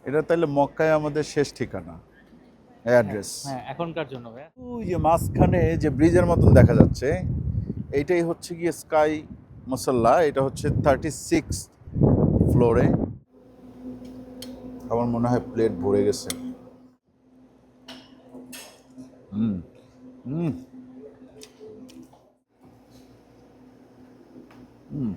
এটা তাহলে মক্কায় আমাদের শেষ ঠিকানা, অ্যাড্রেস। হ্যাঁ এখনকার জন্য ভাইয়া। ওই যে মাঝখানে যে ব্রিজের মতন দেখা যাচ্ছে, এইটাই হচ্ছে গিয়ে স্কাই মসল্লা। এটা হচ্ছে 36 ফ্লোরে। আমার মনে হয় প্লেট ভরে গেছে। হুম হুম হুম।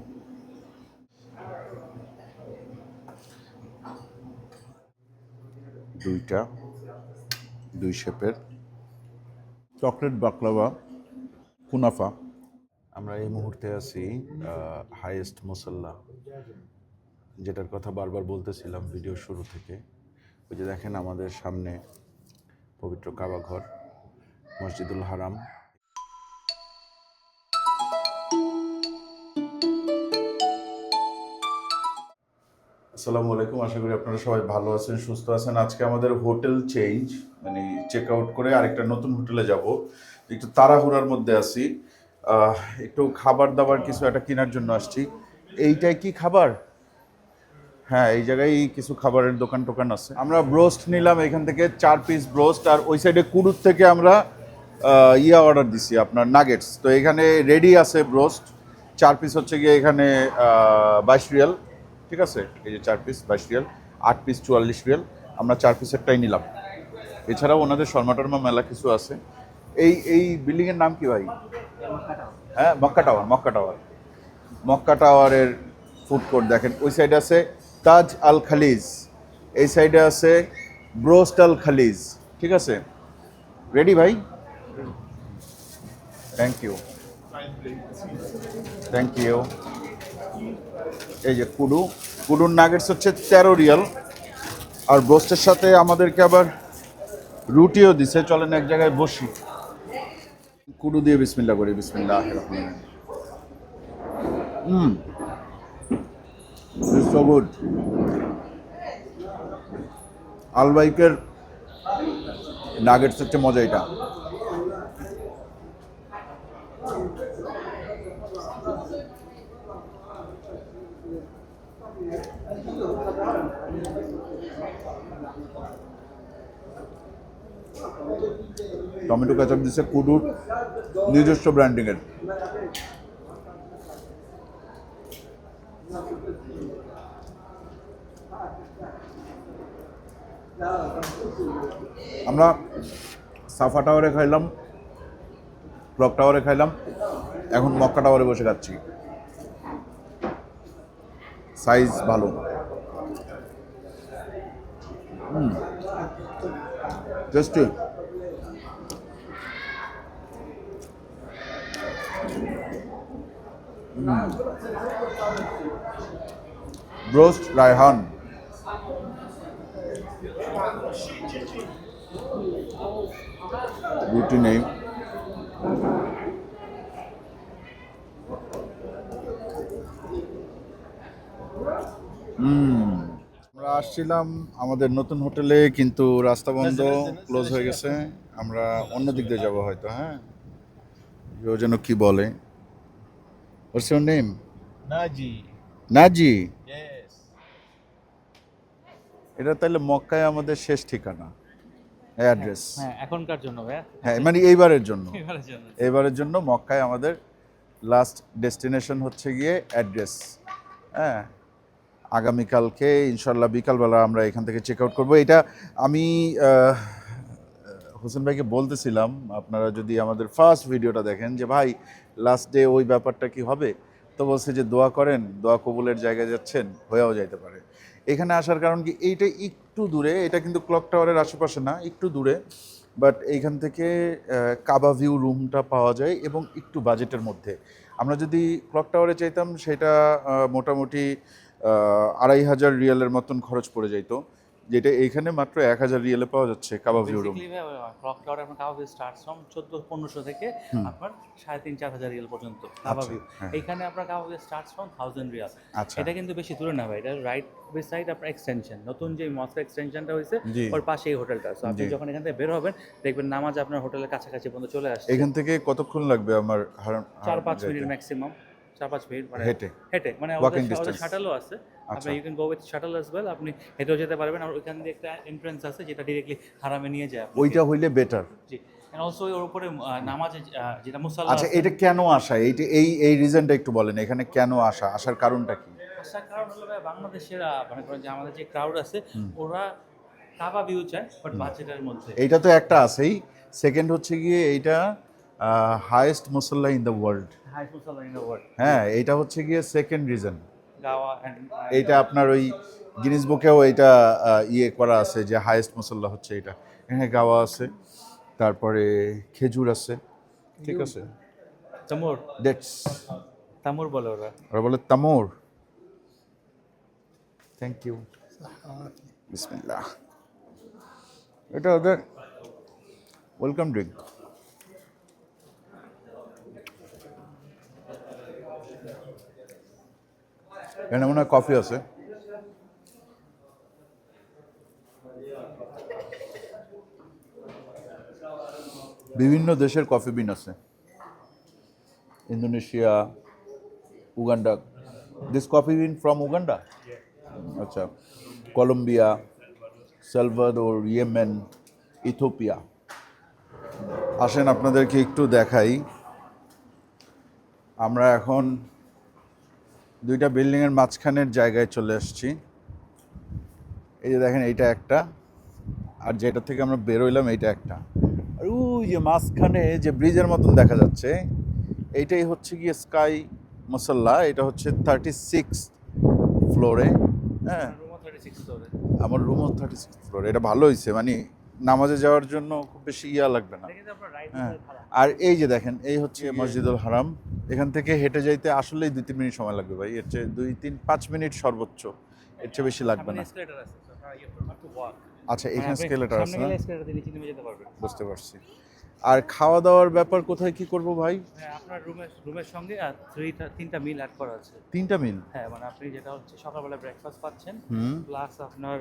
দুইটা, দুই শেপের চকলেট বাকলাওয়া, কুনাফা। আমরা এই মুহূর্তে আছি হাইয়েস্ট মুসাল্লা, যেটার কথা বারবার বলতেছিলাম ভিডিও শুরু থেকে। ওই যে দেখেন আমাদের সামনে পবিত্র কাবা ঘর, মসজিদুল হারাম। আসসালামু আলাইকুম, আশা করি আপনারা সবাই ভালো আছেন, সুস্থ আছেন। আজকে আমাদের হোটেল চেঞ্জ, মানে চেক আউট করে আরেকটা নতুন হোটেলে যাব। একটু তাড়াহুড়ার মধ্যে আছি, একটু খাবার দাবার কিছু একটা কেনার জন্য আসছি। এইটাই কি খাবার? হ্যাঁ, এই জায়গায় কিছু খাবারের দোকান টোকান আছে। আমরা ব্রোস্ট নিলাম এখান থেকে 4 পিস ব্রোস্ট, আর ওই সাইডে কুড়ুর থেকে আমরা অর্ডার দিছি আপনার নাগেটস। তো এখানে রেডি আছে ব্রোস্ট 4 পিস, হচ্ছে গিয়ে এখানে 22 রিয়াল। ঠিক আছে, এই যে 4 পিস 22 রিয়াল, 8 পিস 44 রিয়াল। আমরা 4 পিসেরটাই নিলাম। এছাড়াও ওনাদের শর্মা টর্মা মেলা কিছু আছে। এই বিল্ডিংয়ের নাম কি ভাই? হ্যাঁ, মক্কা টাওয়ার। মক্কা টাওয়ার, মক্কা টাওয়ারের ফুড কোর্ট দেখেন। ওই সাইডে আছে তাজ আল খালিজ, এই সাইডে আছে ব্রোস্ট আল খালিজ। ঠিক আছে, রেডি ভাই? Thank you, thank you. এই যে কুডুর নাগেটস হচ্ছে 13 রিয়াল, আর ব্রোস্টের সাথে আমাদেরকে আবার রুটিও দিছে। চলেন এক জায়গায় বসি, কুডু দিয়ে বিসমিল্লাহ করি। বিসমিল্লাহ রহমান। So good. আলবাইকের নাগেটস হচ্ছে মজা এটা। টমেটো কেচাপ দিচ্ছে কুডুর নিজস্ব ব্র্যান্ডিং এর। আমরা সাফা টাওয়ারে খাইলাম, ক্লক টাওয়ারে খাইলাম, এখন মক্কা টাওয়ারে বসে খাচ্ছি। সাইজ ভালো। টেস্টি। ব্রোস্ট রায়হান। রুটি নেই। আমরা আসছিলাম আমাদের নতুন হোটেলে, কিন্তু রাস্তা বন্ধ, ক্লোজ হয়ে গেছে। আমরা অন্য দিক দিয়ে যাবো হয়তো। হ্যাঁ, ও যেন কি বলে। What's your name? নাজি। নাজি। ইয়েস। এটা তাহলে মক্কায় আমাদের শেষ ঠিকানা, অ্যাড্রেস। হ্যাঁ এখনকার জন্য ভাইয়া। হ্যাঁ, মানে এইবারের জন্য। এবারের জন্য। এবারের জন্য মক্কায় আমাদের লাস্ট ডেস্টিনেশন হচ্ছে গিয়ে অ্যাড্রেস। হ্যাঁ, আগামীকালকে ইনশাল্লাহ বিকালবেলা আমরা এখান থেকে চেক আউট করবো। এটা আমি হোসেন ভাইকে বলতেছিলাম, আপনারা যদি আমাদের ফার্স্ট ভিডিওটা দেখেন, যে ভাই লাস্ট ডে ওই ব্যাপারটা কি হবে, তো বলছে যে দোয়া করেন, দোয়া কবুলের জায়গায় যাচ্ছেন, হয়েও যাইতে পারে। এখানে আসার কারণ কি, এইটা একটু দূরে, এটা কিন্তু ক্লক টাওয়ারের আশেপাশে না, একটু দূরে। বাট এইখান থেকে কাবা ভিউ রুমটা পাওয়া যায় এবং একটু বাজেটের মধ্যে। আমরা যদি ক্লক টাওয়ারে চাইতাম, সেটা মোটামুটি 2500 রিয়ালের মতন খরচ পড়ে যাইতো, যেটা এইখানে মাত্র 1000 রিয়ালে পাওয়া যাচ্ছে কাবা ভিউ রুম। বেসিক্যালি ক্লক টাওয়ারে আপনার কাবা ভিউ স্টার্টস ফ্রম 1400-1500 থেকে আপনার 3500-4000 রিয়াল পর্যন্ত কাবা ভিউ। হ্যাঁ। এখানে আপনার কাবা ভিউ স্টার্টস ফ্রম 1000 রিয়াল। আচ্ছা। এটা কিন্তু বেশি দূরে না ভাই, এটা রাইট সাইড আপনার এক্সটেনশন, নতুন যে মস্ক এক্সটেনশনটা হয়েছে জি। ওর পাশে এই হোটেলটা। সো আপনি জি। যখন এখান থেকে বের হবেন দেখবেন নামাজ আপনার হোটেলের কাছাকাছি পর্যন্ত চলে আসছে। এখান থেকে কতক্ষণ লাগবে আমার 4-5 মিনিট ম্যাক্সিমাম। 4-5 মিনিট মানে হেঁটে হেঁটে মানে Walking ওদের distance. শাটলও আছে, আপনি আচ্ছা you can go with shuttle as well, আপনি হেঁটেও যেতে পারবেন। আর ওইখান দিয়ে একটা এন্ট্রান্স আছে যেটা ডিরেক্টলি হারামে নিয়ে যায় আপনাকে। ওইটা হইলে বেটার। জি, এন্ড অলসো ওর উপরে নামাজে যেটা মুসাল্লা আচ্ছা আছে। এটা কেন আসা, এইটা এই রিজনটা একটু বলেন, এখানে কেন আসার কারণটা কি? আসার কারণ হলো ভাই বাংলাদেশের মনে করেন যে আমাদের যে ক্রাউড আছে ওরা কাবা ভিউ চায় বাট বাজেটের মধ্যে। এইটা তো একটা আছেই, সেকেন্ড হচ্ছে গিয়ে এইটা হাইয়েস্ট মুসাল্লা ইন দ্য ওয়ার্ল্ড। হাই মুসাল্লা ইন দ্য ওয়ার্ল্ড। হ্যাঁ এইটা হচ্ছে গিয়ে সেকেন্ড রিজন। গাওয়া এন্ড এইটা আপনার ওই গিনিস বুকেও এইটা ইয়ে করা আছে যে হাইয়েস্ট মুসাল্লা হচ্ছে এটা। এখানে গাওয়া আছে, তারপরে খেজুর আছে, ঠিক আছে, তামুর ডেটস, তামুর বলে ওরা। ওরা বলে তামোর। থ্যাংক ইউ, বিসমিল্লাহ। এটা ওদের ওয়েলকাম ড্রিঙ্ক। এখানে মনে হয় কফি আছে। বিভিন্ন দেশের কফি বিন আছে, Indonesia, Uganda. This coffee bin from Uganda? আচ্ছা, কলম্বিয়া, সালভাদোর, ইয়েমেন, ইথিওপিয়া। আসেন আপনাদেরকে একটু দেখাই। আমরা এখন দুইটা বিল্ডিংয়ের মাঝখানের জায়গায় চলে আসছি। এই যে দেখেন এইটা একটা, আর যেটা থেকে আমরা বেরোইলাম এইটা একটা। আর ওই যে মাঝখানে যে ব্রিজের মতন দেখা যাচ্ছে এইটাই হচ্ছে গিয়ে স্কাই মসল্লা। এটা হচ্ছে 36 ফ্লোরে। হ্যাঁ, রুমও 36 ফ্লোরে। আমার রুমও 36 ফ্লোরে। এটা ভালো হয়েছে, মানে নামাজে যাওয়ার জন্য খুব বেশি লাগবে না। কিন্তু আপনার রাইট হ্যাঁ, আর এই যে দেখেন এই হচ্ছে মসজিদুল হারাম। এখান থেকে হেঁটে যাইতে আসলেই 2-3 মিনিট সময় লাগবে ভাই, এর চেয়ে 2-3-5 মিনিট সর্বোচ্চ, এর চেয়ে বেশি লাগবে না। এসকেলেটর আছে, সো আপনারা ইউ হ্যাভ টু ওয়াক। আচ্ছা এখানে স্কেলেটার আছে সামনে না? গেলে এসকেলেটর দিয়ে নিচে নেমে যেতে পারবেন। বুঝতে পারছি। আর খাওয়া দাওয়ার ব্যাপার কোথায় কি করব ভাই? হ্যাঁ, আপনার রুমের সঙ্গে আর তিনটা মিল অ্যাড করা আছে। 3টা মিল? হ্যাঁ, মানে আপনি যেটা হচ্ছে সকালবেলা ব্রেকফাস্ট পাচ্ছেন, হুম। প্লাস আপনার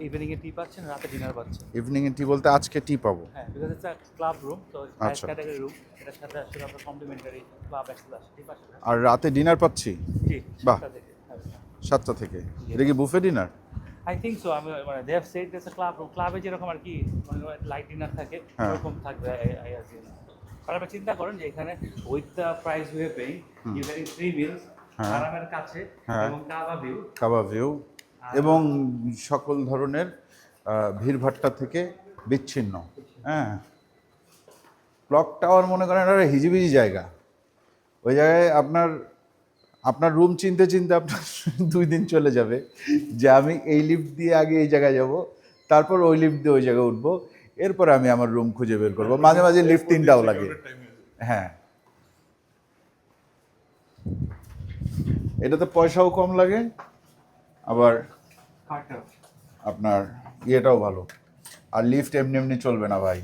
ইভিনিং এ টি পাচ্ছেন, রাতে ডিনার পাচ্ছেন। ইভিনিং এ টি বলতে আজকে টি পাবো? হ্যাঁ, because it's a club room, তো হাই আচ্ছা। Category room. এটার সাথে আসলে আপনার কমপ্লিমেন্টারি ক্লাব অ্যাক্সেস আছে, ঠিক আছে? আর রাতে ডিনার পাচ্ছি? জি, বাহ। 7টা থেকে। 7টা থেকে? এটা কি buffet dinner? I think so. আমি মানে they have said this club room, ক্লাবে যেরকম আর কি মানে লাইট ডিনার থাকে হ্যাঁ। ওরকম থাকবে আই অ্যাজিউম। আর আপনি চিন্তা করেন যে এখানে with the price we are paying you getting 3 meals হ্যাঁ। আরামের কাছে হ্যাঁ। এবং কাবা ভিউ। কাবা ভিউ এবং সকল ধরনের ভিড়ভাট্টা থেকে বিচ্ছিন্ন। হ্যাঁ, ক্লক টাওয়ার মনে করেন একটা হিজিবিজি জায়গা। ওই জায়গায় আপনার রুম চিনতে চিনতে আপনার 2 দিন চলে যাবে, যে আমি এই লিফট দিয়ে আগে এই জায়গায় যাব, তারপর ওই লিফট দিয়ে ওই জায়গায় উঠবো, এরপর আমি আমার রুম খুঁজে বের করবো। মাঝে মাঝে লিফট 3টাও লাগে। হ্যাঁ, এটাতে পয়সাও কম লাগে, আবার আপনার ইয়েটাও ভালো। আর লিফট এমনি এমনি চলবে না ভাই।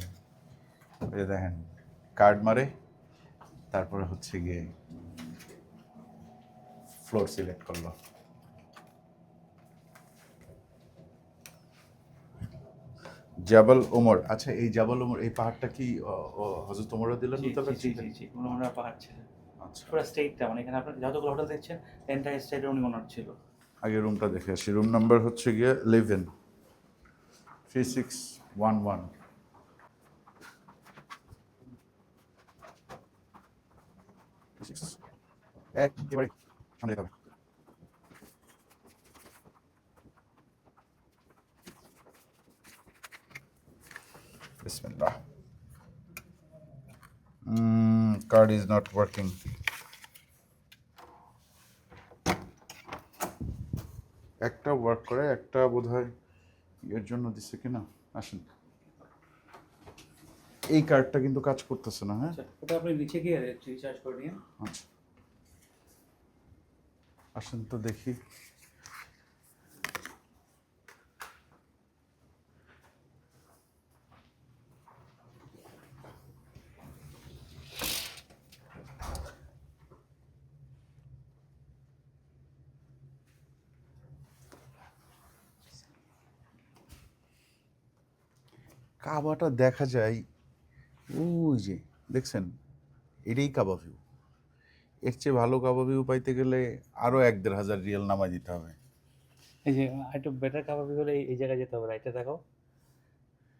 এই দেখেন কার্ড মারে, তারপরে হচ্ছে গিয়ে ফ্লোর সিলেক্ট করলো। জাবাল ওমর। আচ্ছা এই জাবাল ওমর, এই পাহাড়টা কি হযরত ওমর রাদিয়াল্লাহু তাআলা ছিলেন? জি, ওনারা পাহাড় ছিলেন। আচ্ছা, পুরো স্টেটটা মানে এখানে আপনার যতগুলো হোটেল দেখছেন এন্টায়ার স্টেটের উনি ওনার ছিল। আগে রুমটা দেখে আসি। রুম নাম্বার হচ্ছে গিয়ে 11 3611। একেবারে সামনে যেতে হবে। বিসমিল্লাহ। Card is not working. একটা ওয়ার্ক করে, একটা বোধহয় এর জন্য দিছে কিনা। আসেন, এই কার্ডটা কিন্তু কাজ করতেছে না। হ্যাঁ, আচ্ছা, ওটা আপনি নিচে গিয়ে রিচার্জ করে নিন। আচ্ছা আসেন তো দেখি। কাবাটা দেখা যায় ওই যে, দেখছেন এটাই কাবা ভিউ। এর চেয়ে ভালো কাবাব ভিউ পাইতে গেলে আরো 1-1.5 হাজার রিয়াল নামাই দিতে হবে। এই যে একটু বেটার কাবাব হলে এই জায়গায় যেতে হবে, রাইটে দেখাও।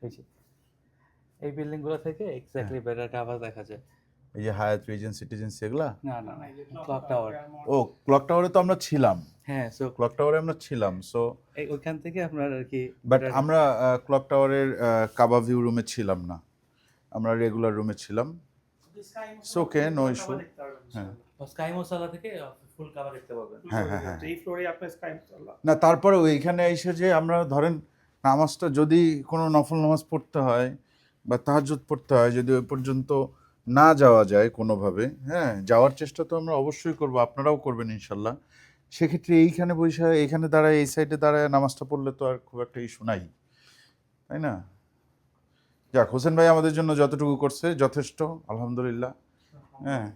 এই যে এই বিল্ডিং গুলো থেকে এক্স্যাক্টলি বেটার কাবাব দেখা যায়। এই যে হায়াত রিজেন্সি টিজেন্সি এগুলা। না না, ক্লক টাওয়ার। ও ক্লক টাওয়ারে তো আমরা ছিলাম, হ্যাঁ, সো ক্লক টাওয়ারে আমরা ছিলাম। সো ওইখান থেকে আপনার আর কি বাট আমরা ক্লক টাওয়ারের কাবাব ভিউ রুমে ছিলাম না, আমরা রেগুলার রুমে ছিলাম। ওকে, নো ইস্যু। হ্যাঁ স্কাই মশালা থেকে ফুল কাবাব দেখতে পাবেন। হ্যাঁ হ্যাঁ হ্যাঁ। এই ফ্লোরে আপনার স্কাই মশালা। না তারপরে ওইখানে এসে যে আমরা ধরেন নামাজটা যদি কোনো নফল নামাজ পড়তে হয় বা তাহাজ্জুদ পড়তে হয়, যদি ওই পর্যন্ত না যাওয়া যায় কোনোভাবে, হ্যাঁ যাওয়ার চেষ্টা তো আমরা অবশ্যই করবো, আপনারাও করবেন ইনশাল্লাহ। সেক্ষেত্রে এইখানে বসে এইখানে দাঁড়ায় এই সাইডে দাঁড়ায় নামাজটা পড়লে তো আর খুব একটা ইস্যু নাই, তাই না? যাক, হোসেন ভাই আমাদের জন্য যতটুকু করছে যথেষ্ট, আলহামদুলিল্লাহ। হ্যাঁ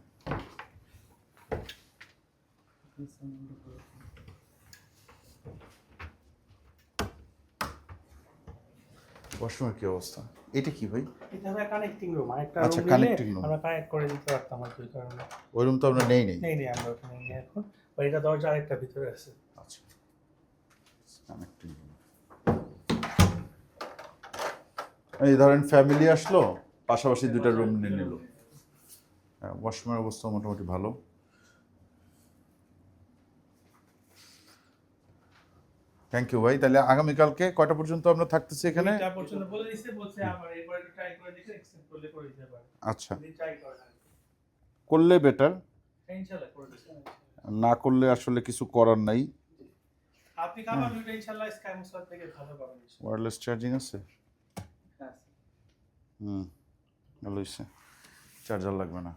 ওয়াশরুমের কি অবস্থা? এটা কি ভাই? এটা হবে কানেক্টিং রুম, আরেকটা আচ্ছা, রুম connecting room। আমরা কানেক্ট করে দিতে পারতাম আর কি কারণে। ওই রুম তো আমরা নেই নেই আমরা ওখানে নেই এখন। আর এটা দরজা আরেকটা ভিতরে আছে। আচ্ছা, কানেক্টিং রুম। এই ধরেন ফ্যামিলি আসলো, পাশাপাশি দুইটা রুম নিয়ে নিল। হ্যাঁ, ওয়াশরুমের অবস্থা মোটামুটি ভালো। থ্যাংক ইউ ভাই। তাহলে আগামীকালকে কয়টা পর্যন্ত আমরা থাকতেছি এখানে? এটা পর্যন্ত বলে দিছে, বলছে আবার এরপর একটু ট্রাই করে দেখে এক্সেপ্ট করলে করে দিতে পারে। আচ্ছা, যদি ট্রাই করেন করলে বেটার, ইনশাআল্লাহ করে দিতে। না করলে আসলে কিছু করার নাই। আপনি কাবাব ভিউটা ইনশাআল্লাহ স্কাই মশলা থেকে ভালো পাবেন। ওয়্যারলেস চার্জিং আছে? হ্যাঁ। ভালো হয়েছে, চার্জার লাগবে না।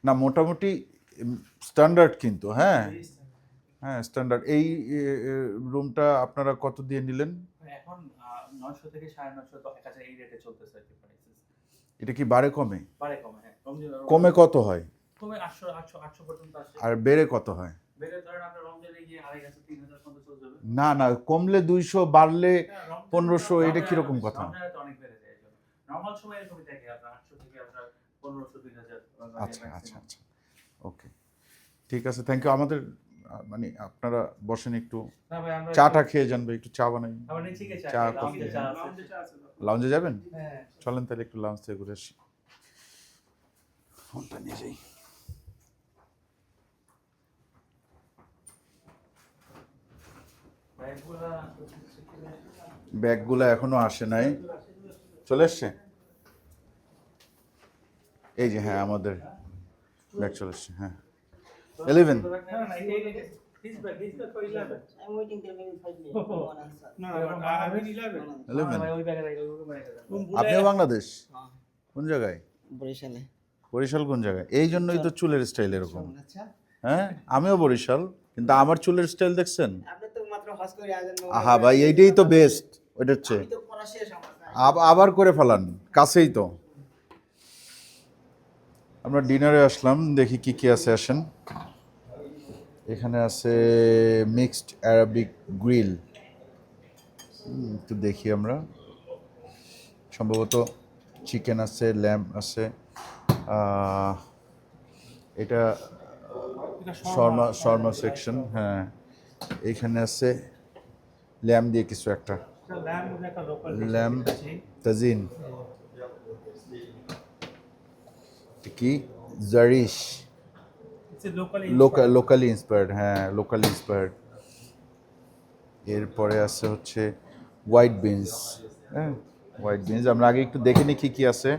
না মোটামুটি স্ট্যান্ডার্ড কিন্তু, হ্যাঁ হ্যাঁ স্ট্যান্ডার্ড। এই রুমটা আপনারা কত দিয়ে নিলেন? এখন 900 থেকে 950 তো 1000 এই রেটে চলতেছে আর কি প্রাইসেস। এটা কি বাড়ে কমে? বাড়ে কমে, হ্যাঁ। কমে কত হয় কমে 800 পর্যন্ত আসে। আর বেড়ে কত হয়? বেড়ে ধরেন আপনার রমজানে গিয়ে 2500 3000 পর্যন্ত চলে যাবে। না না, কমলে 200, বাড়লে হ্যাঁ, রমজানে 1500, এটা রমজানে কিরকম কথা? রমজানে তো অনেক বেড়ে যায় এজন্য। নরমাল সময় এরকমই থাকে আপনার 800 থেকে আপনার 1500 2000। আচ্ছা আচ্ছা আচ্ছা, ওকে ঠিক আছে, থ্যাংক ইউ। আমাদের মানে আপনারা বসেন একটু, না ভাই, আমরা চাটা খেয়ে যান ভাই, একটু চা বানাই। আমরা নিচে গিয়ে চা, চা খাই, কফি। লাউঞ্জে চা আছে। লাউঞ্জে চা আছে। লাউঞ্জে যাবেন? হ্যাঁ। চলেন তাহলে একটু লাউঞ্জ থেকে ঘুরে আসি। ফোনটা নিয়ে যাই। ব্যাগগুলো এখনো আসে নাই, চলে এসছে? এই যে হ্যাঁ, আমাদের ব্যাগ চলে এসছে। হ্যাঁ 11। না না this bag for 11. I'm waiting till maybe 5 minutes. One answer. না আমি 11 11 ভাই ওই ব্যাগে রাখো, ওই রুমে রেখে দাও। আপনিও বাংলাদেশ? কোন জায়গায়? বরিশালে। বরিশাল কোন জায়গায়? এই জন্যই তো চুলের স্টাইল এরকম। আচ্ছা, হ্যাঁ আমিও বরিশাল, কিন্তু আমার চুলের স্টাইল দেখছেন? আপনি তো মাত্র হজ করে আসেন। আহা ভাই, এইটাই তো বেস্ট। ওইটা হচ্ছে আমি তো পড়া শেষ আমার। আবার করে ফেলান, কাছেই তো। আমরা ডিনারে আসলাম, দেখি কি কি আছে, আসেন। এখানে আছে মিক্সড অ্যারাবিক গ্রিল, একটু দেখি আমরা। সম্ভবত চিকেন আছে, ল্যাম্ব আছে, এটা শর্মা সেকশন। হ্যাঁ এইখানে আছে ল্যাম্ব দিয়ে কিছু একটা, ল্যাম্ব একটা লোকাল ল্যাম্ব তাজিন, কি জারিশ, লোকালি ইন্সপায়ার্ড। হ্যাঁ লোকালি ইন্সপায়ার্ড। এরপরে আছে হচ্ছে হোয়াইট বিনস। হ্যাঁ হোয়াইট বিনস আমরা আগে একটু দেখে নিই কি কি আছে।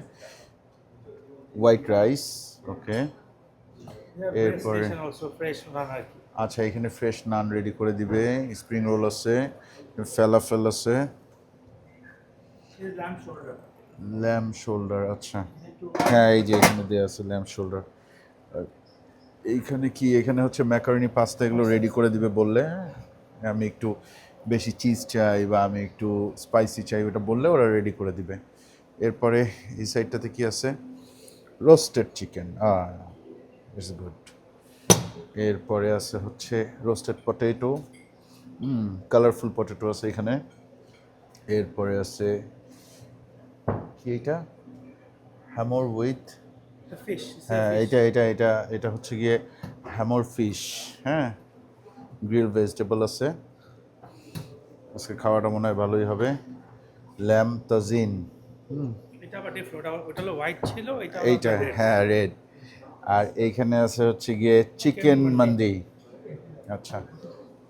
হোয়াইট রাইস, ওকে। এরপরে অলসো ফ্রেশ রান্না কি। আচ্ছা, এখানে ফ্রেশ নান রেডি করে দিবে, স্প্রিং রোল আছে, ফেলাফেল আছে, ল্যাম্ব শোল্ডার। Lamb shoulder. আচ্ছা হ্যাঁ, এই যে এখানে দেওয়া আছে ল্যাম্ব শোল্ডার। এইখানে কি, এখানে হচ্ছে ম্যাকারনি পাস্তা, এগুলো রেডি করে দিবে বললে। আমি একটু বেশি চিজ চাই বা আমি একটু স্পাইসি চাই, ওটা বললে ওরা রেডি করে দিবে। এরপরে এই সাইডটাতে কি আছে, রোস্টেড চিকেন, ইটস গুড। এরপরে আছে হচ্ছে রোস্টেড পটেটো, কালারফুল পটেটো আছে এখানে। এরপরে আছে কি, এটা হ্যামর উইথ, ফিশ। হ্যাঁ এটা এটা এটা এটা হচ্ছে গিয়ে হ্যামর ফিশ, হ্যাঁ, গ্রিল ভেজিটেবল আছে, আজকে খাওয়াটা মনে হয় ভালোই হবে। ল্যাম তাজিন, এটা আবার ডিফারেন্ট, ওটা হলো হোয়াইট ছিল, এটা এইটা হ্যাঁ রেড। আর এইখানে আছে হচ্ছে গিয়ে চিকেন মান্দি। আচ্ছা,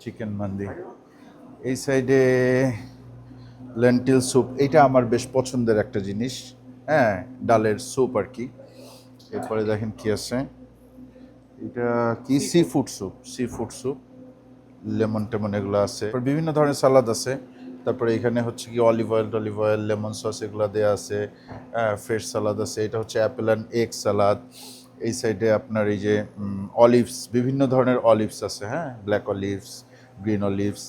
চিকেন মান্দি। এই সাইডে লেন্টিল স্যুপ, এইটা আমার বেশ পছন্দের একটা জিনিস, হ্যাঁ, ডালের স্যুপ আর কি। এরপরে দেখেন কি আছে, এটা কি সি ফুড স্যুপ, লেমন টেমন এগুলো আছে, তারপর বিভিন্ন ধরনের সালাদ আছে। তারপরে এখানে হচ্ছে কি অলিভ অয়েল, লেমন সস এগুলো দেওয়া আছে, ফ্রেশ সালাদ আছে। এটা হচ্ছে অ্যাপেল অ্যান্ড এগ সালাদ। এই সাইডে আপনার এই যে অলিভস, বিভিন্ন ধরনের অলিভস আছে, হ্যাঁ, ব্ল্যাক অলিভস, গ্রিন অলিভস।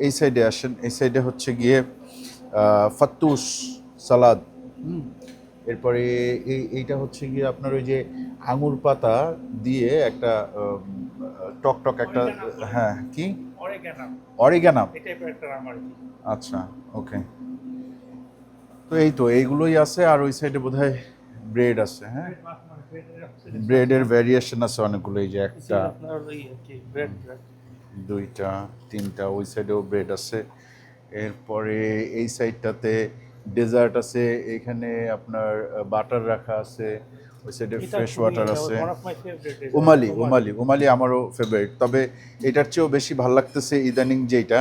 এই সাইডে আসেন, এই সাইডে হচ্ছে গিয়ে ফাত্তুস সালাদ। এরপরে এইটা হচ্ছে গিয়ে আপনার ওই যে আঙুর পাতা দিয়ে একটা টক একটা, হ্যাঁ, কি অরিগ্যানাম, এই টাইপের একটা নাম আর কি। আচ্ছা, ওকে। তো এই তো এইগুলোই আছে। আর ওই সাইডে বোধহয় ব্রেড আছে, হ্যাঁ, ব্রেডের ভ্যারিয়েশন আছে অনেকগুলো। এই যে একটা, আপনার ওই কি ব্রেড দুইটা, তিনটা, ওই সাইডেও ব্রেড আছে। এরপরে এই সাইডটাতে ডেজার্ট আছে, এখানে আপনার বাটার রাখা আছে, ওই সাইডে ফ্রেশ ওয়াটার আছে। উমালি আমারও ফেভারিট, তবে এটার চেয়েও বেশি ভালো লাগতেছে ইদানিং যেটা,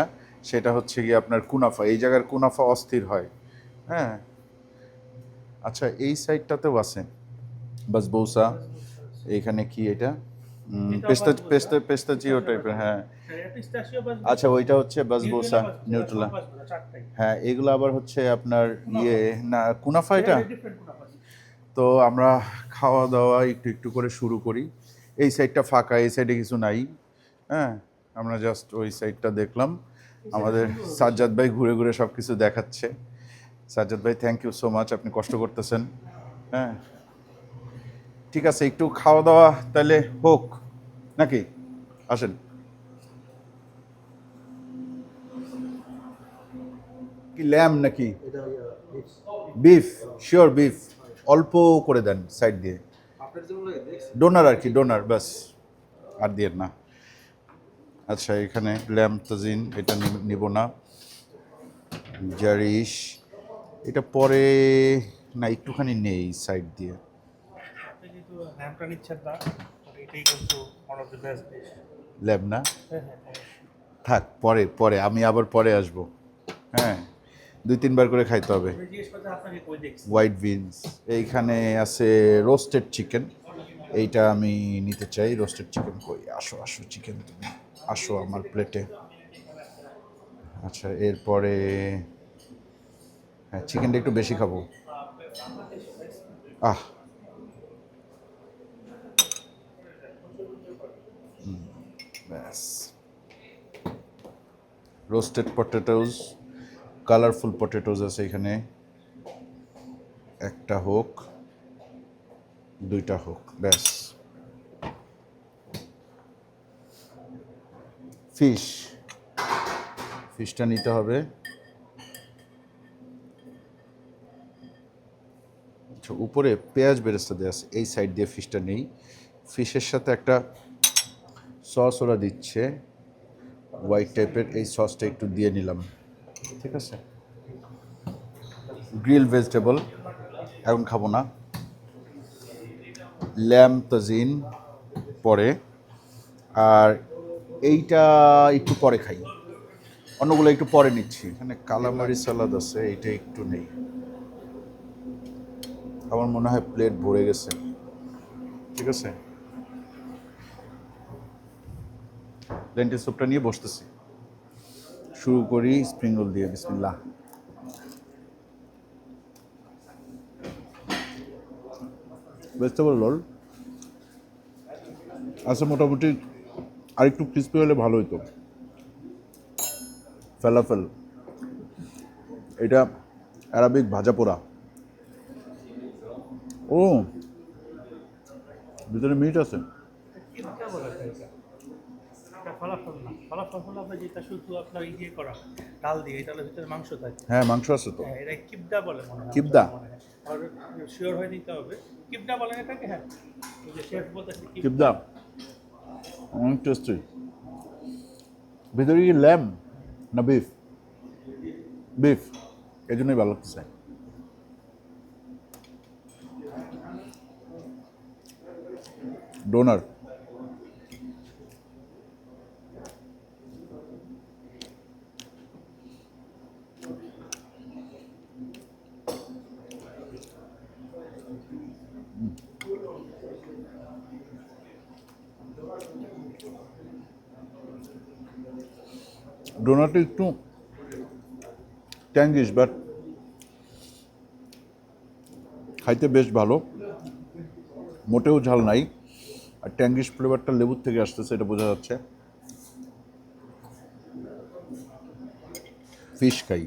সেটা হচ্ছে গিয়ে আপনার কুনাফা। এই জায়গার কুনাফা অস্থির হয়, হ্যাঁ। আচ্ছা, এই সাইডটাতেও আছে বাসবৌসা। এইখানে কি এটা, পেস্তাচিও টাইপের, হ্যাঁ। আচ্ছা, ওইটা হচ্ছে বাসবৌসা, নিউট্রেলা, হ্যাঁ। এগুলো আবার হচ্ছে আপনার ইয়ে না, কুনাফা এটা। তো আমরা খাওয়া দাওয়া একটু একটু করে শুরু করি। এই সাইডটা ফাঁকা, এই সাইডে কিছু নাই, হ্যাঁ। আমরা জাস্ট ওই সাইডটা দেখলাম। আমাদের সাজ্জাদ ভাই ঘুরে ঘুরে সব কিছু দেখাচ্ছে। সাজ্জাদ ভাই, থ্যাংক ইউ সো মাচ, আপনি কষ্ট করতেছেন, হ্যাঁ। ঠিক আছে, একটু খাওয়া দাওয়া তাহলে হোক নাকি, আসেন। কি ল্যাম নাকি বিফ? শিওর বিফ, অল্প করে দেন সাইড দিয়ে, ডোনার আর কি, ডোনার ব্যাস, আর দিয়ে না। আচ্ছা, এখানে ল্যাম তাজিন, এটা নিব না। জারিশ, এটা পরে না, একটুখানি নেই সাইড দিয়ে। আপনি যেহেতু ল্যাম্পটা নিচ্ছেন না, এটাই কিন্তু one of the best dish. Lamb না, হ্যাঁ, থাক, পরে আমি আবার পরে আসবো, হ্যাঁ। 2-3 বার করে খাইতে হবে। আমি জিজ্ঞেস করতে আপনাকে কই দেখছি। হোয়াইট বিনস, এইখানে আছে রোস্টেড চিকেন, এইটা আমি নিতে চাই। রোস্টেড চিকেন কই, আসো চিকেন, তুমি আসো আমার প্লেটে। আচ্ছা, এরপরে হ্যাঁ, চিকেনটা একটু বেশি খাবো। ব্যাস, রোস্টেড পটেটোজ, কালারফুল পটেটোজ আছে এখানে, একটা হোক, দুইটা হোক, ব্যাস। ফিশটা নিতে হবে। আচ্ছা, উপরে পেঁয়াজ বেরেস্তা দেওয়া আছে, এই সাইড দিয়ে ফিশটা নেই। ফিশের সাথে একটা সস ওরা দিচ্ছে, হোয়াইট টাইপের, এই সসটা একটু দিয়ে নিলাম, ঠিক আছে। গ্রিল ভেজিটেবল এখন খাবো না, ল্যাম তাজিন পরে, আর এইটা একটু পরে খাই, অন্যগুলো একটু পরে নিচ্ছি। এখানে কালামারি সালাদ আছে, এইটা একটু নেই। আমার মনে হয় প্লেট ভরে গেছে, ঠিক আছে। লেন্টিল স্যুপটা নিয়ে বসতেছি, শুরু করি স্প্রিং রোল দিয়ে, বিসমিল্লাহ। ভেজিটেবল রোল আচ্ছা, মোটামুটি আরেকটু ক্রিস্পি হলে ভালো হতো। ফেলাফেল, এটা অ্যারাবিক ভাজা পোড়া, ও ভিতরে মিট আছে। কিবদা বলে এটা। এটা ফলাফল না, ফলাফল হলো আপনার যেটা শুধু আপনার ইয়ে করা ডাল দিয়ে, এটার ভিতরে মাংস থাকে। হ্যাঁ, মাংস আছে তো। হ্যাঁ, এটা কিবদা বলে মনে হয়। কিবদা? আর শিওর হয়ে নিতে হবে। কিবদা বলে এটাকে, হ্যাঁ। এই যে শেফ বলতেছে কিবদা, অনেক টেস্টি। ভিতরে কি ল্যাম না বিফ? বিফ, এই জন্যই ভালো লাগতেছে। ডোনার ডোনারটা একটু ট্যাঙ্গিশ, বাট খাইতে বেশ ভালো, মোটেও ঝাল নাই। আর ট্যাঙ্গিশ ফ্লেভারটা লেবুর থেকে আসতেছে, এটা বোঝা যাচ্ছে। ফিশ খাই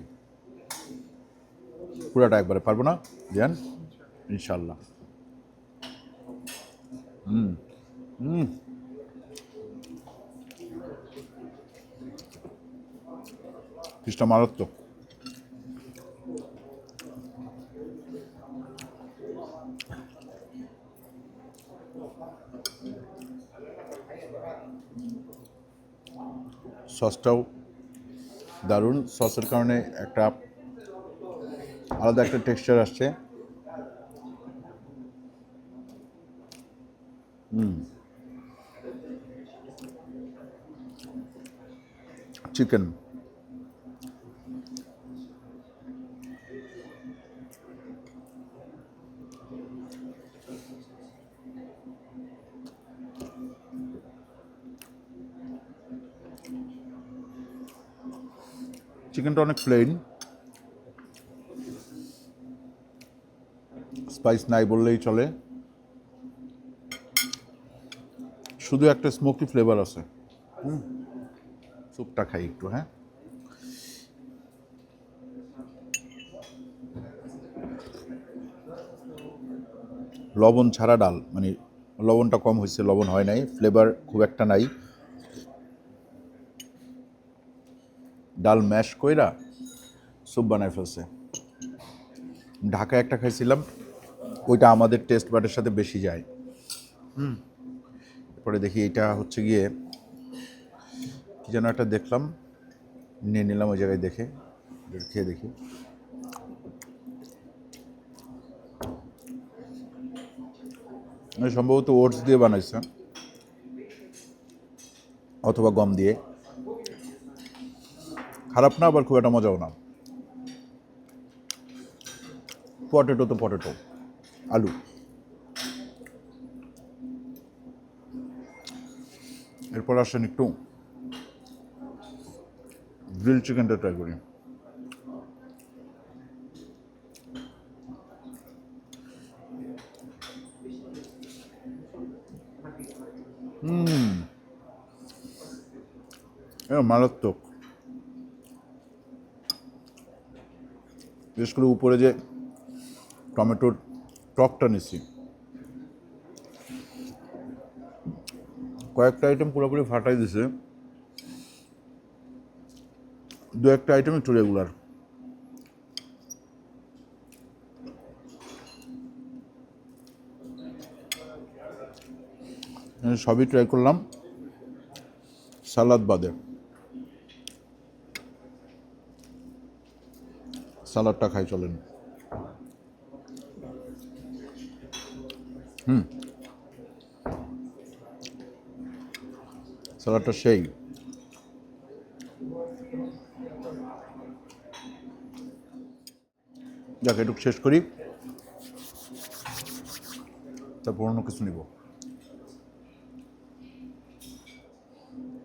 পুরাটা একবারে, পারবো না জান, ইনশাল্লাহ। ফিশটা মারাত্মক। সসটাও দারুণ, সসের কারণে একটা আলাদা একটা টেক্সচার আসছে। চিকেন চিকেনটা অনেক প্লেন, স্পাইস নাই বললেই চলে, শুধু একটা স্মোকি ফ্লেভার আছে। স্যুপটা খাই একটু, হ্যাঁ। লবণ ছাড়া ডাল, মানে লবণটা কম হয়েছে, লবণ হয় নাই, ফ্লেভার খুব একটা নাই। ডাল ম্যাশ কইরা স্যুপ বানায় ফেলছে। ঢাকায় একটা খাইছিলাম, ওইটা আমাদের টেস্ট বাডের সাথে বেশি যায়। পরে দেখি এটা হচ্ছে গিয়ে কি যেন একটা দেখলাম, নিয়ে নিলাম ওই জায়গায় দেখে, খেয়ে দেখি। সম্ভবত ওটস দিয়ে বানাইছে অথবা গম দিয়ে, খারাপ না আবার খুব একটা মজাও না। পটেটো তো পটেটো, আলু। এরপর আসেন একটু গ্রিল চিকেনটা ট্রাই করি। মারাত্মক, বিশেষ করে উপরে যে টমেটোর টকটা নিচ্ছি, কয়েকটা আইটেম পুরোপুরি ফাটাই দিছে, দু একটা আইটেম একটু রেগুলার। সবই ট্রাই করলাম সালাদ বাদে, সালাদটা খাই চলেন। সালাদটা সেই। যাক, এটুকু শেষ করি, তারপর অন্য কিছু নিব।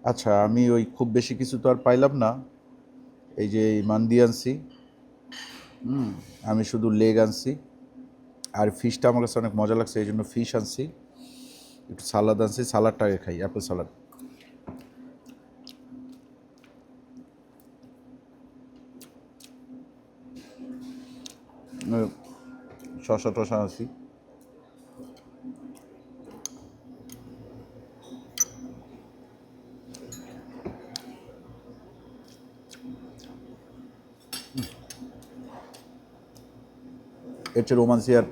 আচ্ছা, আমি ওই খুব বেশি কিছু তো আর পাইলাম না। এই যে মান্দি আনছি, আমি শুধু লেগ আনছি, আর ফিশটা আমার কাছে অনেক মজা লাগছে, এই জন্য ফিশ আনছি। একটু সালাদ আনছি, সালাদটা আগে খাই, অ্যাপেল সালাদ। শসা টসা আনছি। এর চেয়ে রোমান্সি আর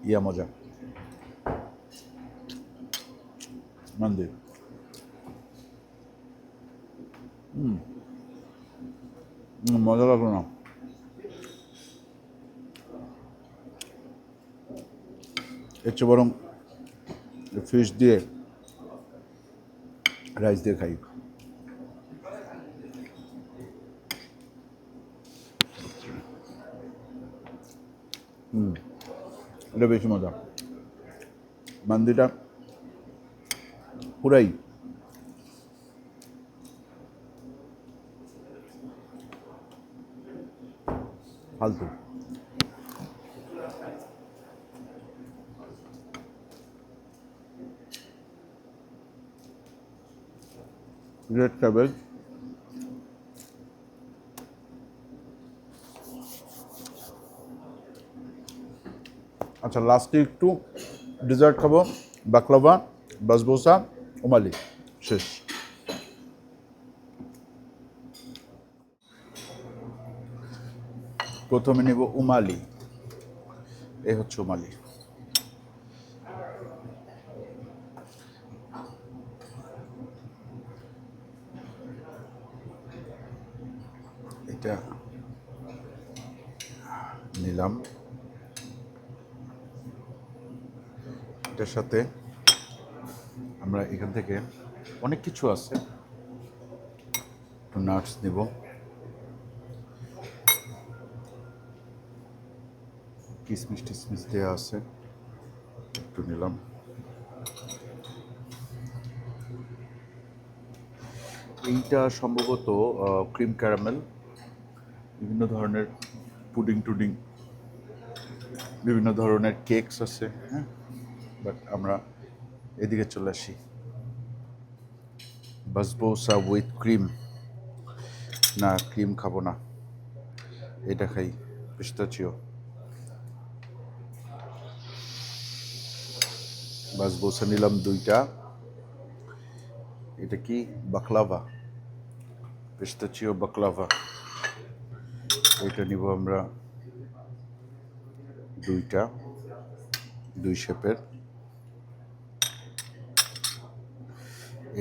ইয়া মজা, মন্দির। মজা লাগলো না। এর চেয়ে বরং ফিশ দিয়ে রাইস দিয়ে খাই। এটা বেশি মজা। মান্দিটা পুরাই ফালতু। রেড ক্যাবেজ, আচ্ছা লাস্টে একটু ডেজার্ট খাবো, বাকলাভা, বাসবোসা, ওমালি, শেষ। প্রথমে নেব উমালি। এই হচ্ছে উমালি। এটা নিলাম, এটার সাথে আমরা এখান থেকে অনেক কিছু আছে, একটু নাটস নেব, কিসমিস টিসমিস দেওয়া আছে, একটু নিলাম। এইটা সম্ভবত ক্রিম ক্যারামেল, বিভিন্ন ধরনের পুডিং টুডিং, বিভিন্ন ধরনের কেকস আছে। হ্যাঁ, বাট আমরা এদিকে চলে আসি। বাসবোসা উইথ ক্রিম, না ক্রিম খাবো না, এটা খাই, পিস্তাচিও। বাসবোসা নিলাম 2টা। এটা কি বাকলাভা, পিস্তাচিও বাকলাভা, এটা নিব আমরা 2টা, 2 শেপের।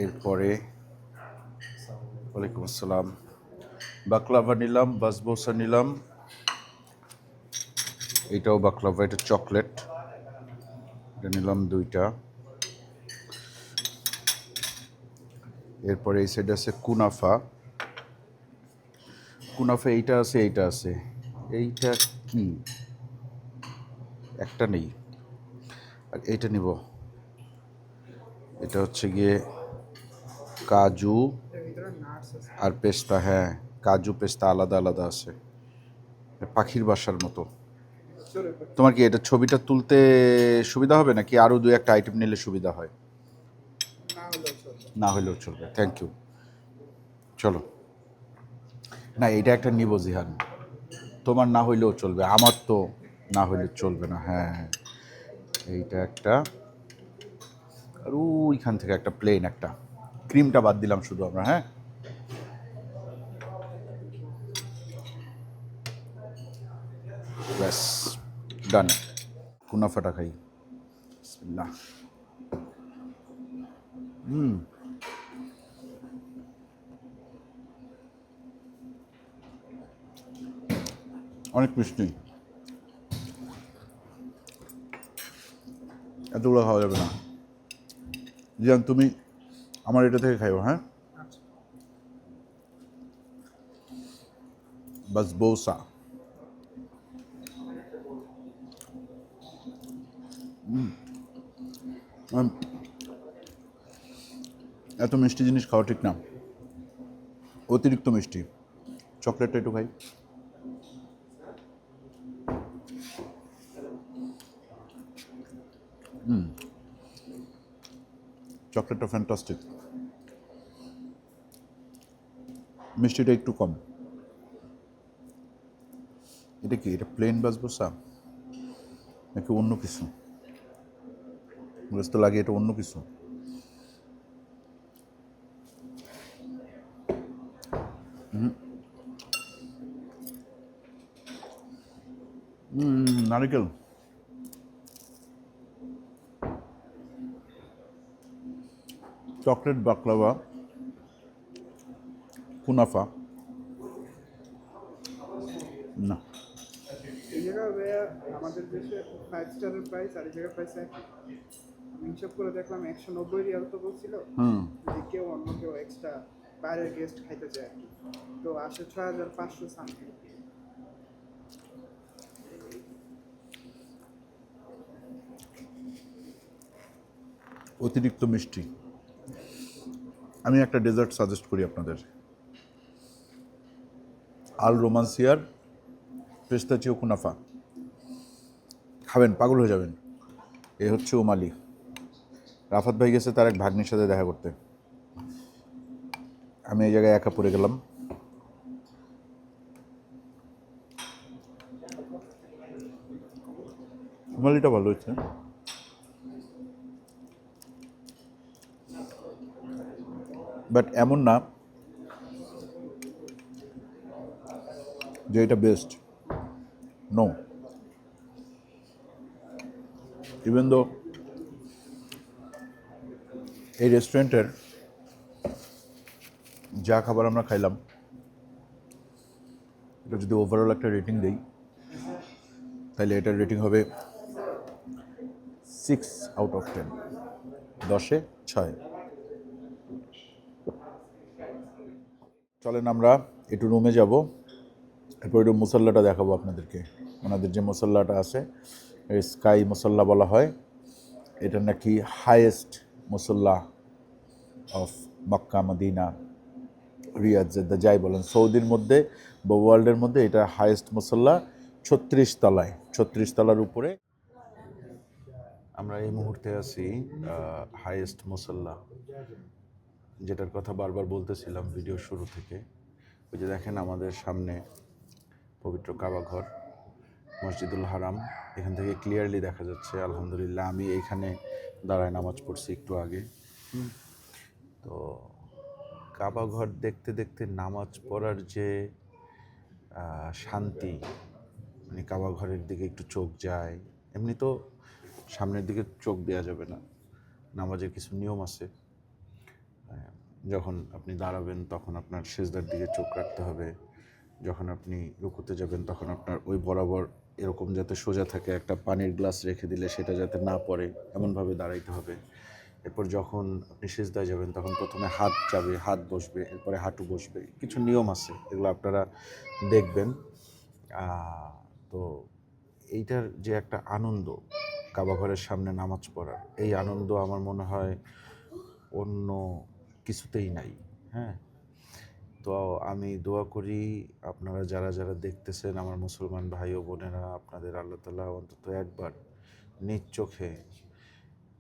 এরপরে ওয়ালাইকুম আসসালাম, বাকলাভা নিলাম, বাসবোসা নিলাম, এটাও বাকলাভা, এটা চকলেট, এটা নিলাম 2টা। এরপরে এই সাইডে আছে কুনাফা, কুনাফা এইটা আছে, এইটা আছে, এইটা কি একটা নেই, আর এইটা নিব, এটা হচ্ছে গিয়ে কাজু আর পেস্তা। হ্যাঁ, কাজু পেস্তা আলাদা আলাদা আছে, পাখির বাসার মতো। তোমার কি এটা ছবিটা তুলতে সুবিধা হবে নাকি আরো 2-1টা আইটেম নিলে সুবিধা হয়? না হলেও চলবে, থ্যাংক ইউ। চলো, না এটা একটা নিব জিহান, তোমার না হইলেও চলবে, আমার তো না হইলে চলবে না। হ্যাঁ, এইটা একটা, আর ওইখান থেকে একটা প্লেন, একটা ক্রিমটা বাদ দিলাম শুধু আমরা। হ্যাঁ, ব্যাস ডান। কুনাফাটা খাই, বিসমিল্লাহ। অনেক মিষ্টি, এতগুলো খাওয়া যাবে না। জিয়ান তুমি আমার এটা থেকে খাইও। হ্যাঁ, বাসবোসা, এত মিষ্টি জিনিস খাওয়া ঠিক না, অতিরিক্ত মিষ্টি। চকলেটটা একটু খাই। চকলেটটা ফ্যান্টাস্টিক, মিষ্টিটা একটু কম। এটা কি, এটা প্লেন বাসবোসা নাকি অন্য কিছু? তো লাগে এটা অন্য কিছু। নারিকেল, চকলেট বাকলাভা, কুনাফা, জায়গায় ভাইয়া আমাদের দেশে 5 স্টারের প্রাইস আর এই জায়গার প্রাইস একই। আমি হিসাব করে দেখলাম 190 রিয়াল তো বলছিল, যদি কেউ অন্য কেউ এক্সট্রা বাইরের গেস্ট খাইতে চায় আর কি, তো আসে 6500 সামথিং। অতিরিক্ত মিষ্টি। আমি একটা ডেজার্ট সাজেস্ট করি আপনাদের, আল রোমান্সিয়ার পেস্তাচিও কুনাফা। খাবেন, পাগল হয়ে যাবেন। এ হচ্ছে ওমালি। রাফাত ভাই গেছে তার এক ভাগ্নির সাথে দেখা করতে, আমি এই জায়গায় একা পড়ে গেলাম। ওমালিটা ভালো হচ্ছে, বাট এমন না যে এটা বেস্ট, নো। ইভেন দো এই রেস্টুরেন্টের যা খাবার আমরা খাইলাম, এটা যদি ওভারঅল একটা রেটিং দেই তাহলে এটার রেটিং হবে 6/10, 10-এ 6। চলেন আমরা একটু রুমে যাব, এরপর একটু মুসল্লাটা দেখাবো আপনাদেরকে। ওনাদের যে মুসল্লাটা আছে, স্কাই মুসল্লা বলা হয়। এটা নাকি হাইয়েস্ট মুসল্লা of Mecca, Medina, Riyadh, Jeddah, যাই বলেন, সৌদির মধ্যে বা ওয়ার্ল্ডের মধ্যে এটা হাইয়েস্ট মুসল্লা। 36 তলায়, 36 তলার উপরে। আমরা এই মুহূর্তে আছি হাইয়েস্ট মুসল্লা, যেটার কথা বারবার বলতেছিলাম ভিডিও শুরু থেকে। ওই যে দেখেন আমাদের সামনে পবিত্র কাবা ঘর, মসজিদুল হারাম, এখান থেকে ক্লিয়ারলি দেখা যাচ্ছে। আলহামদুলিল্লাহ, আমি এইখানে দাঁড়ায় নামাজ পড়ছি একটু আগে। তো কাবা ঘর দেখতে দেখতে নামাজ পড়ার যে শান্তি, মানে কাবা ঘরের দিকে একটু চোখ যায়। এমনি তো সামনের দিকে চোখ দেওয়া যাবে না, নামাজের কিছু নিয়ম আছে। যখন আপনি দাঁড়াবেন তখন আপনার সিজদার দিকে চোখ রাখতে হবে, যখন আপনি রুকুতে যাবেন তখন আপনার ওই বরাবর এরকম যাতে সোজা থাকে, একটা পানির গ্লাস রেখে দিলে সেটা যাতে না পড়ে এমনভাবে দাঁড়াইতে হবে। এরপর যখন আপনি সিজদায় যাবেন তখন প্রথমে হাত যাবে, হাত বসবে, এরপরে হাঁটু বসবে। কিছু নিয়ম আছে, এগুলো আপনারা দেখবেন। তো এইটার যে একটা আনন্দ কাবা ঘরের সামনে নামাজ পড়ার, এই আনন্দ আমার মনে হয় অন্য কিছুতেই নাই। হ্যাঁ, তো আমি দোয়া করি আপনারা যারা যারা দেখতেছেন, আমার মুসলমান ভাই ও বোনেরা, আপনাদের আল্লাহ তাআলা অন্তত একবার নিজ চোখে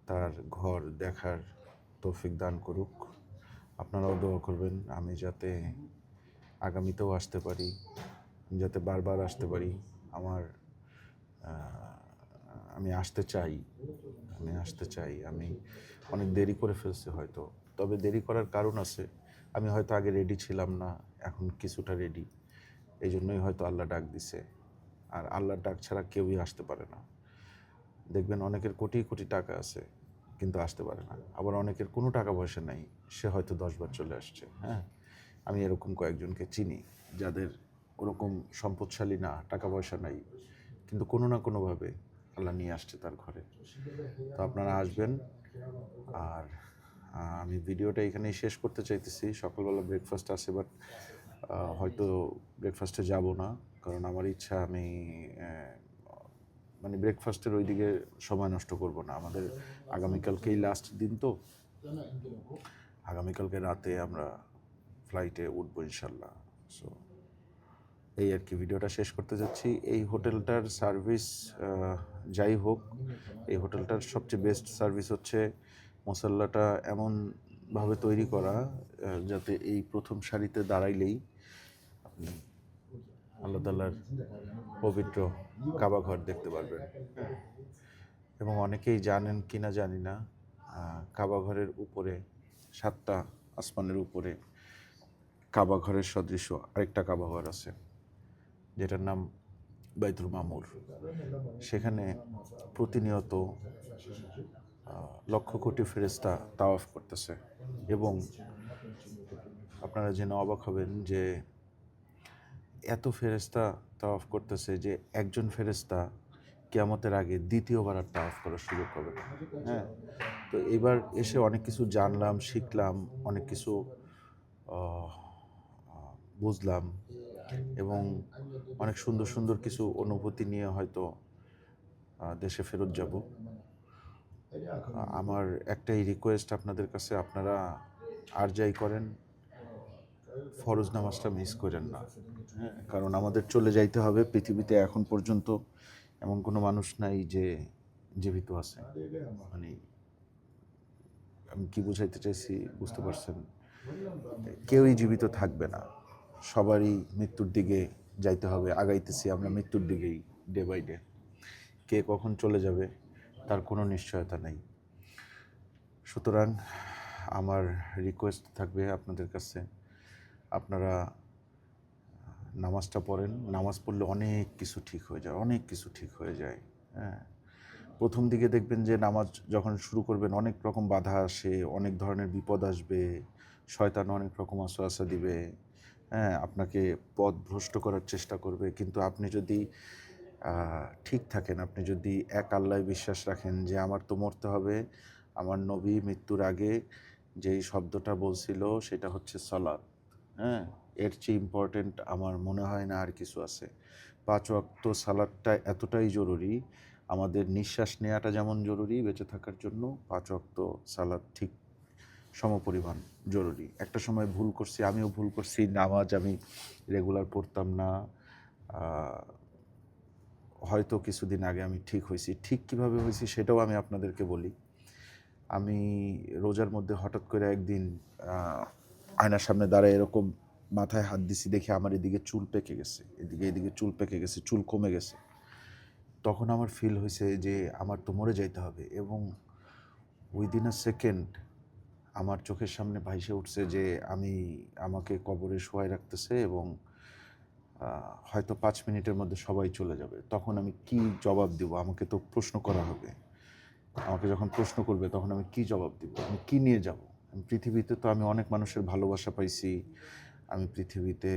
তার ঘর দেখার তৌফিক দান করুক। আপনারাও দোয়া করবেন আমি যাতে আগামীতেও আসতে পারি, যাতে বারবার আসতে পারি। আমি আসতে চাই। আমি অনেক দেরি করে ফেলছি হয়তো, তবে দেরি করার কারণ আছে। আমি হয়তো আগে রেডি ছিলাম না, এখন কিছুটা রেডি। এই জন্যই হয়তো আল্লাহ ডাক দিছে। আর আল্লাহর ডাক ছাড়া কেউই আসতে পারে না। দেখবেন অনেকের কোটি কোটি টাকা আছে কিন্তু আসতে পারে না, আবার অনেকের কোনো টাকা পয়সা নাই, সে হয়তো 10 বার চলে আসছে। হ্যাঁ, আমি এরকম কয়েকজনকে চিনি যাদের ওরকম সম্পদশালী না, টাকা পয়সা নাই, কিন্তু কোনো না কোনোভাবে আল্লাহ নিয়ে আসছে তার ঘরে। তো আপনারা আসবেন। আর আমি ভিডিওটা এখানেই শেষ করতে চাইতেছি। সকালবেলা ব্রেকফাস্ট আছে, বাট হয়তো ব্রেকফাস্টে যাব না, কারণ আমার ইচ্ছা আমি মানে ব্রেকফাস্টের ওই দিকে সময় নষ্ট করব না। আমাদের আগামীকালকেই লাস্ট দিন, তো আগামীকালকে রাতে আমরা ফ্লাইটে উঠবো ইনশাল্লাহ। সো এই আর কি, ভিডিওটা শেষ করতে যাচ্ছি। এই হোটেলটার সার্ভিস যাই হোক, এই হোটেলটার সবচেয়ে বেস্ট সার্ভিস হচ্ছে মশলাটা এমনভাবে তৈরি করা যাতে এই প্রথম সারিতে দাঁড়াইলেই আপনি আল্লাহ তাআলার পবিত্র কাবা ঘর দেখতে পারবেন। এবং অনেকেই জানেন কি না জানি না, কাবা ঘরের উপরে 7টা আসমানের উপরে কাবা ঘরের সদৃশ আরেকটা কাবা ঘর আছে, যেটার নাম বাইতুল মামুর। সেখানে প্রতিনিয়ত লক্ষ কোটি ফেরেশতা তাওয়াফ করতেছে। এবং আপনারা জেনে অবাক হবেন যে এত ফেরেশতা তাওয়াফ করতেছে যে একজন ফেরেশতা কিয়ামতের আগে দ্বিতীয়বার আর তাওয়াফ করার সুযোগ পাবে না। হ্যাঁ, তো এবার এসে অনেক কিছু জানলাম, শিখলাম, অনেক কিছু আহ, আহ, বুঝলাম এবং অনেক সুন্দর সুন্দর কিছু অনুভূতি নিয়ে হয়তো দেশে ফেরত যাব। আমার একটাই রিকোয়েস্ট আপনাদের কাছে, আপনারা আর যাই করেন ফরজ নামাজটা মিস করেন না। হ্যাঁ, কারণ আমাদের চলে যাইতে হবে। পৃথিবীতে এখন পর্যন্ত এমন কোনো মানুষ নাই যে জীবিত আছে। মানে আমি কি বুঝাইতে চাইছি বুঝতে পারছেন? কেউই জীবিত থাকবে না, সবারই মৃত্যুর দিকে যাইতে হবে। আগাইতেছি আমরা মৃত্যুর দিকেই, ডে বাই ডে। কে কখন চলে যাবে তার কোনো নিশ্চয়তা নেই। সুতরাং আমার রিকোয়েস্ট থাকবে আপনাদের কাছে, আপনারা নামাজটা পড়েন। নামাজ পড়লে অনেক কিছু ঠিক হয়ে যায়, অনেক কিছু ঠিক হয়ে যায়। হ্যাঁ, প্রথম দিকে দেখবেন যে নামাজ যখন শুরু করবেন অনেক রকম বাধা আসে, অনেক ধরনের বিপদ আসবে, শয়তান অনেক রকম ওয়াসওয়াসা দিবে। হ্যাঁ, আপনাকে পথ ভ্রষ্ট করার চেষ্টা করবে। কিন্তু আপনি যদি ঠিক থাকেন, আপনি যদি এক আল্লাহয় বিশ্বাস রাখেন যে আমার তো মরতে হবে, আমার নবী মৃত্যুর আগে যেই শব্দটা বলছিল সেটা হচ্ছে সালাত। হ্যাঁ, এর চেয়ে ইম্পর্টেন্ট আমার মনে হয় না আর কিছু আছে। 5 ওয়াক্ত সালাতটা এতটাই জরুরি, আমাদের নিঃশ্বাস নেওয়াটা যেমন জরুরি বেঁচে থাকার জন্য, 5 ওয়াক্ত সালাত ঠিক সমপরিমাণ জরুরি। একটা সময় ভুল করছি, আমিও ভুল করছি, নামাজ আমি রেগুলার পড়তাম না। হয়তো কিছুদিন আগে আমি ঠিক হয়েছি। ঠিক কীভাবে হয়েছি সেটাও আমি আপনাদেরকে বলি। আমি রোজার মধ্যে হঠাৎ করে একদিন আয়নার সামনে দাঁড়ায় এরকম মাথায় হাত দিছি, দেখে আমার এদিকে চুল পেকে গেছে, এদিকে চুল পেকে গেছে, চুল কমে গেছে। তখন আমার ফিল হয়েছে যে আমার তো মরে যাইতে হবে, এবং উইদিন আ সেকেন্ড আমার চোখের সামনে ভাইসে উঠছে যে আমাকে কবরে শোয়াই রাখতেছে এবং হয়তো 5 মিনিটের মধ্যে সবাই চলে যাবে। তখন আমি কি জবাব দিব? আমাকে তো প্রশ্ন করা হবে। আমাকে যখন প্রশ্ন করবে তখন আমি কি জবাব দিব? আমি কি নিয়ে যাব? পৃথিবীতে তো আমি অনেক মানুষের ভালোবাসা পাইছি। আমি পৃথিবীতে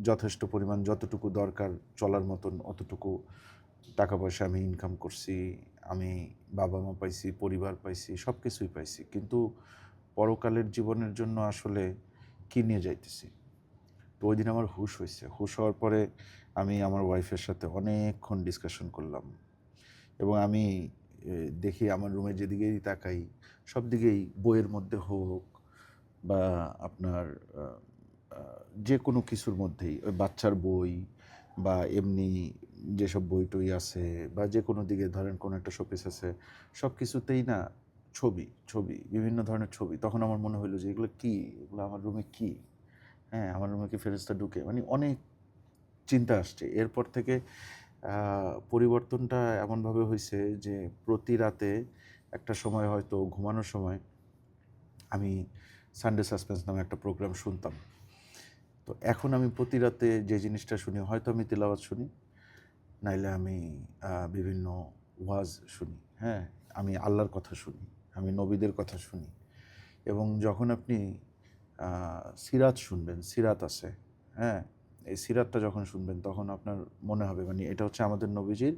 যথেষ্ট পরিমাণ যতটুকু দরকার চলার মতন অতটুকু টাকা পয়সা আমি ইনকাম করছি। আমি বাবা মা পাইছি, পরিবার পাইছি, সব কিছুই পাইছি। কিন্তু পরকালের জীবনের জন্য আসলে কি নিয়ে যাইতেছি? তো ওই দিন আমার হুঁশ হয়েছে। হুঁশ হওয়ার পরে আমি আমার ওয়াইফের সাথে অনেকক্ষণ ডিসকাশন করলাম, এবং আমি দেখি আমার রুমে যেদিকেই তাকাই সব দিকেই বইয়ের মধ্যে হোক বা আপনার যে কোনো কিছুর মধ্যেই, ওই বাচ্চার বই বা এমনি যেসব বই টই আছে বা যে কোনো দিকে ধরেন কোনো একটা শোপিস আছে, সব কিছুতেই না ছবি ছবি, বিভিন্ন ধরনের ছবি। তখন আমার মনে হলো যে এগুলো কী, এগুলো আমার রুমে কী? হ্যাঁ, আমার রুমে কি ফেরেশতা ঢুকে? মানে অনেক চিন্তা আসছে। এরপর থেকে পরিবর্তনটা এমনভাবে হয়েছে যে প্রতি রাতে একটা সময় হয়তো ঘুমানোর সময় আমি সানডে সাসপেন্স নামে একটা প্রোগ্রাম শুনতাম। তো এখন আমি প্রতি রাতে যে জিনিসটা শুনি, হয়তো আমি তিলাওয়াত শুনি, নাইলে আমি বিভিন্ন ওয়াজ শুনি। হ্যাঁ, আমি আল্লাহর কথা শুনি, আমি নবীদের কথা শুনি। এবং যখন আপনি সিরাত শুনবেন, সিরাত আছে, হ্যাঁ, এই সিরাতটা যখন শুনবেন তখন আপনার মনে হবে মানে এটা হচ্ছে আমাদের নবীজির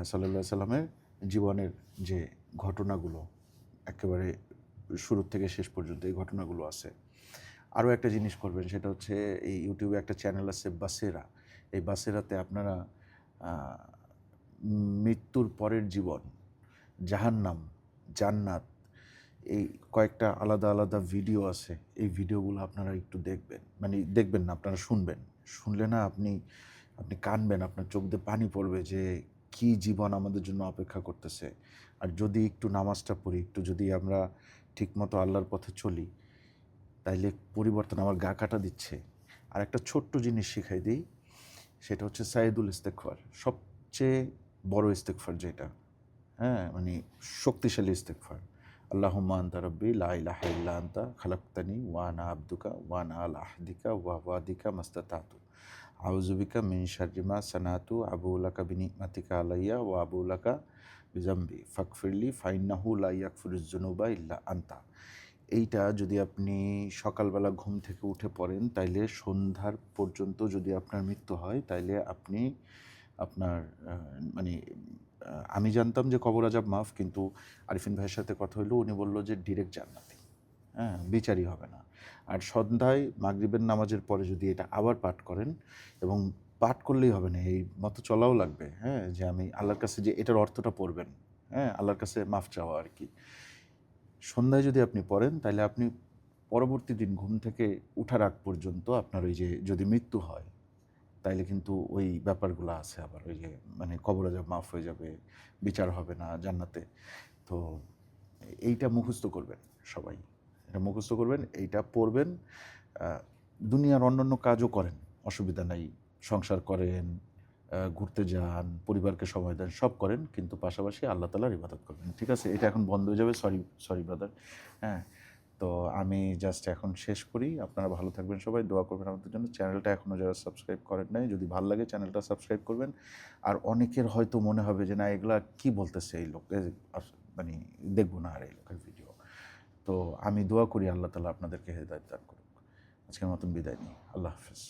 সাল্লাল্লাহু আলাইহি সাল্লামের জীবনের যে ঘটনাগুলো একেবারে শুরু থেকে শেষ পর্যন্ত এই ঘটনাগুলো আছে। আরও একটা জিনিস করবেন, সেটা হচ্ছে এই ইউটিউবে একটা চ্যানেল আছে বাসেরা। এই বাসেরাতে আপনারা মৃত্যুর পরের জীবন, জাহান্নাম, জান্নাত, এই কয়েকটা আলাদা আলাদা ভিডিও আছে। এই ভিডিওগুলো আপনারা একটু দেখবেন, মানে দেখবেন না, আপনারা শুনবেন। শুনলে না আপনি কাঁদবেন, আপনার চোখ দিয়ে পানি পড়বে যে কি জীবন আমাদের জন্য অপেক্ষা করতেছে। আর যদি একটু নামাজটা পড়ি, একটু যদি আমরা ঠিকমতো আল্লাহর পথে চলি, তাইলে পরিবর্তন আমার গা কাটা দিচ্ছে। আর একটা ছোট্ট জিনিস শিখাই দিই, সেটা হচ্ছে সাইদুল ইস্তেগফার, সবচেয়ে বড় ইস্তেগফার যেটা, হ্যাঁ, মানে শক্তিশালী ইস্তেগফার। আল্লাহুম্মা আনতা রাব্বি লা ইলাহা ইল্লা আনতা খালাকতানি ওয়া আনা আবদুকা ওয়া আনা আলা আহদিকা ওয়া ওয়াদিকা মাস্তাতাতু আউযু বিকা মিন শাররি মা সানাতু আবু লাকা বিনিমাতিকা আলাইয়া ওয়া আবু লাকা বিজামবি ফাগফিরলি ফাইন্নাহু লা ইয়াগফিরুয যুনুবা ইল্লা আনতা। এইটা যদি আপনি সকালবেলা ঘুম থেকে উঠে পড়েন তাইলে সন্ধ্যার পর্যন্ত যদি আপনার মৃত্যু হয় তাইলে আপনি আপনার মানে আমি জানতাম যে কবর আজাব মাফ, কিন্তু আরিফিন ভাইয়ের সাথে কথা হলো, উনি বললো যে ডিরেক্ট জান্নাতি, হ্যাঁ, বিচারই হবে না। আর সন্ধ্যায় মাগরিবের নামাজের পরে যদি এটা আবার পাঠ করেন, এবং পাঠ করলেই হবে না, এই মতো চলাও লাগবে, হ্যাঁ, যে আমি আল্লাহর কাছে যে এটার অর্থটা পড়বেন, হ্যাঁ, আল্লাহর কাছে মাফ চাওয়া আর কি। সন্ধ্যায় যদি আপনি পড়েন তাহলে আপনি পরবর্তী দিন ঘুম থেকে উঠার আগ পর্যন্ত আপনার ওই যে যদি মৃত্যু হয় তাইলে কিন্তু ওই ব্যাপারগুলো আছে, আবার ওই যে মানে কবর আজাব মাফ হয়ে যাবে, বিচার হবে না জান্নাতে। তো এইটা মুখস্থ করবেন সবাই, এটা মুখস্থ করবেন, এইটা পড়বেন। দুনিয়ার অন্যান্য কাজও করেন, অসুবিধা নাই, সংসার করেন, ঘুরতে যান, পরিবারকে সময় দেন, সব করেন, কিন্তু পাশাপাশি আল্লাহ তাআলার ইবাদত করবেন, ঠিক আছে? এটা এখন বন্ধ হয়ে যাবে, সরি ব্রাদার। হ্যাঁ, তো আমি জাস্ট এখন শেষ করি। আপনারা ভালো থাকবেন, সবাই দোয়া করবেন আমাদের জন্য। চ্যানেলটা এখনও যারা সাবস্ক্রাইব করেন নাই, যদি ভালো লাগে চ্যানেলটা সাবস্ক্রাইব করবেন। আর অনেকের হয়তো মনে হবে যে না, এগুলা কি বলতেছে এই লোক, মানে দেখবো না আর এই লোকের ভিডিও। তো আমি দোয়া করি আল্লাহ তাআলা আপনাদেরকে হেদায়েত দান করুক। আজকের মতন বিদায় নিই, আল্লাহ হাফেজ।